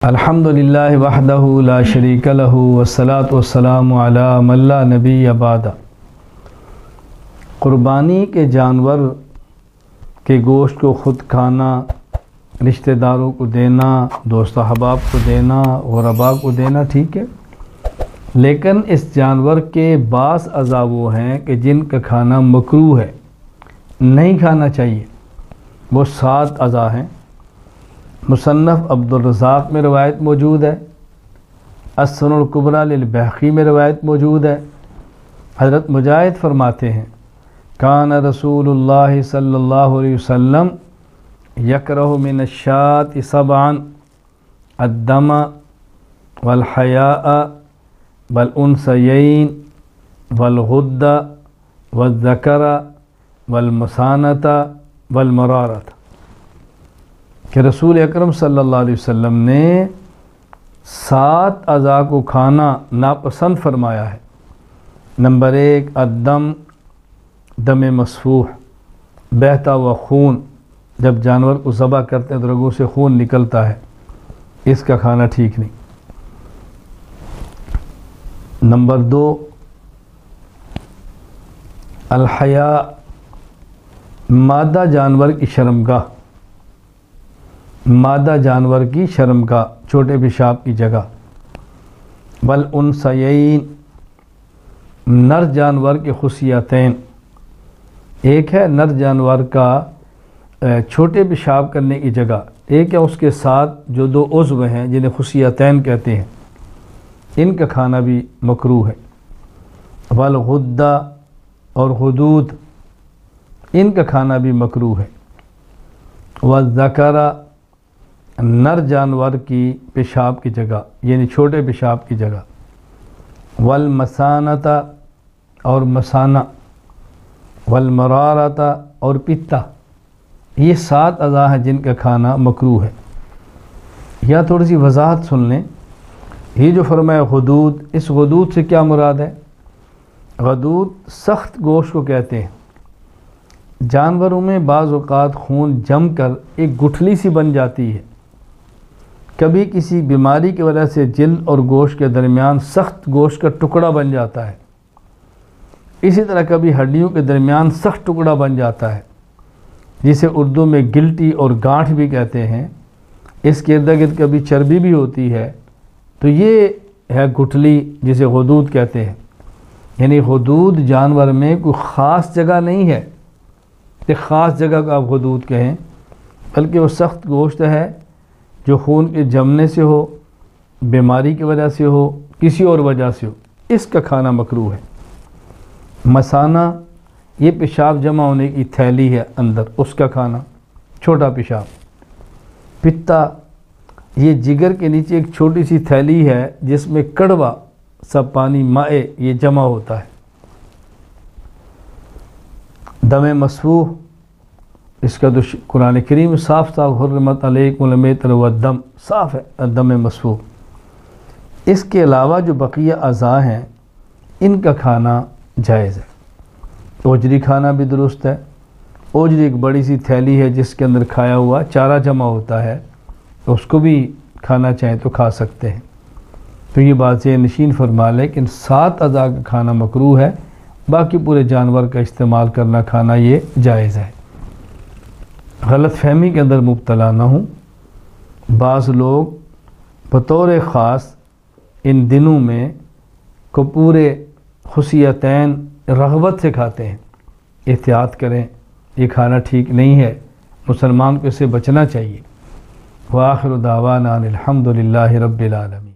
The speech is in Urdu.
الحمدللہ وحدہ لا شریک لہ والصلاۃ والسلام علی من لا نبی بعدہ۔ قربانی کے جانور کے گوشت کو خود کھانا، رشتہ داروں کو دینا، دوست احباب کو دینا، غرباء کو دینا ٹھیک ہے، لیکن اس جانور کے بعض اعضاء وہ ہیں کہ جن کا کھانا مکروہ ہے، نہیں کھانا چاہیے۔ وہ 7 اعضاء ہیں۔ مصنف عبدالرزاق میں روایت موجود ہے، السنن الکبریٰ للبیہقی میں روایت موجود ہے۔ حضرت مجاہد فرماتے ہیں کان رسول اللہ صلی اللہ علیہ وسلم یکرہ من الشاة 7 الدم والحیاء والانثیین والغد والذکر والمسانۃ والمرارۃ، کہ رسول اکرم صلی اللہ علیہ وسلم نے 7 اعضاء کو کھانا ناپسند فرمایا ہے۔ نمبر 1 الدم، دم مسفوح، بہتا ہوا خون۔ جب جانور کو ذبح کرتے ہیں تو رگوں سے خون نکلتا ہے، اس کا کھانا ٹھیک نہیں۔ نمبر 2 الحیاء، مادہ جانور کی شرمگاہ، مادہ جانور کی شرمگاہ، چھوٹے پیشاب کی جگہ۔ والانثیین، نر جانور کے خصیتین، ایک ہے نر جانور کا چھوٹے پیشاب کرنے کی جگہ، ایک ہے اس کے ساتھ جو 2 عضو ہیں جنہیں خصیتین کہتے ہیں، ان کا کھانا بھی مکروہ ہے۔ والغدہ، اور غدود، ان کا کھانا بھی مکروہ ہے۔ والذکر، نر جانور کی پیشاب کی جگہ یعنی چھوٹے پیشاب کی جگہ۔ والمسانۃ، اور مسانہ۔ والمرارۃ، اور پتا۔ یہ 7 اعضاء ہیں جن کا کھانا مکروہ ہے۔ یا تھوڑی سی وضاحت سن لیں، یہ جو فرمایا غدود، اس غدود سے کیا مراد ہے؟ غدود سخت گوشت کو کہتے ہیں۔ جانوروں میں بعض اوقات خون جم کر ایک گٹھلی سی بن جاتی ہے، کبھی کسی بیماری کی وجہ سے جلد اور گوشت کے درمیان سخت گوشت کا ٹکڑا بن جاتا ہے، اسی طرح کبھی ہڈیوں کے درمیان سخت ٹکڑا بن جاتا ہے، جسے اردو میں گلٹی اور گانٹھ بھی کہتے ہیں۔ اس کے ارد گرد کبھی چربی بھی ہوتی ہے، تو یہ ہے گٹھلی جسے غدود کہتے ہیں۔ یعنی غدود جانور میں کوئی خاص جگہ نہیں ہے کہ خاص جگہ کو آپ غدود کہیں، بلکہ وہ سخت گوشت ہے جو خون کے جمنے سے ہو، بیماری کی وجہ سے ہو، کسی اور وجہ سے ہو، اس کا کھانا مکروہ ہے۔ مسانہ، یہ پیشاب جمع ہونے کی تھیلی ہے اندر، اس کا کھانا، چھوٹا پیشاب۔ پتا، یہ جگر کے نیچے ایک چھوٹی سی تھیلی ہے جس میں کڑوا سب پانی مائع یہ جمع ہوتا ہے۔ دم مسفوح، اس کا تو قرآن کریم صاف حرمت علیکم المیتۃ والدم، صاف ہے دم مسفوح۔ اس کے علاوہ جو بقیہ اعضاء ہیں ان کا کھانا جائز ہے۔ اوجری کھانا بھی درست ہے۔ اوجری ایک بڑی سی تھیلی ہے جس کے اندر کھایا ہوا چارہ جمع ہوتا ہے، تو اس کو بھی کھانا چاہیں تو کھا سکتے ہیں۔ تو یہ بات سے نشین فرما لیں کہ ان 7 اعضاء کا کھانا مکروہ ہے، باقی پورے جانور کا استعمال کرنا کھانا یہ جائز ہے۔ غلط فہمی کے اندر مبتلا نہ ہوں۔ بعض لوگ بطور خاص ان دنوں میں کو پورے خصیتین رغبت سے کھاتے ہیں، احتیاط کریں، یہ کھانا ٹھیک نہیں ہے، مسلمان کو اس سے بچنا چاہیے۔ وآخر دعوانا ان الحمد للہ رب العالمین۔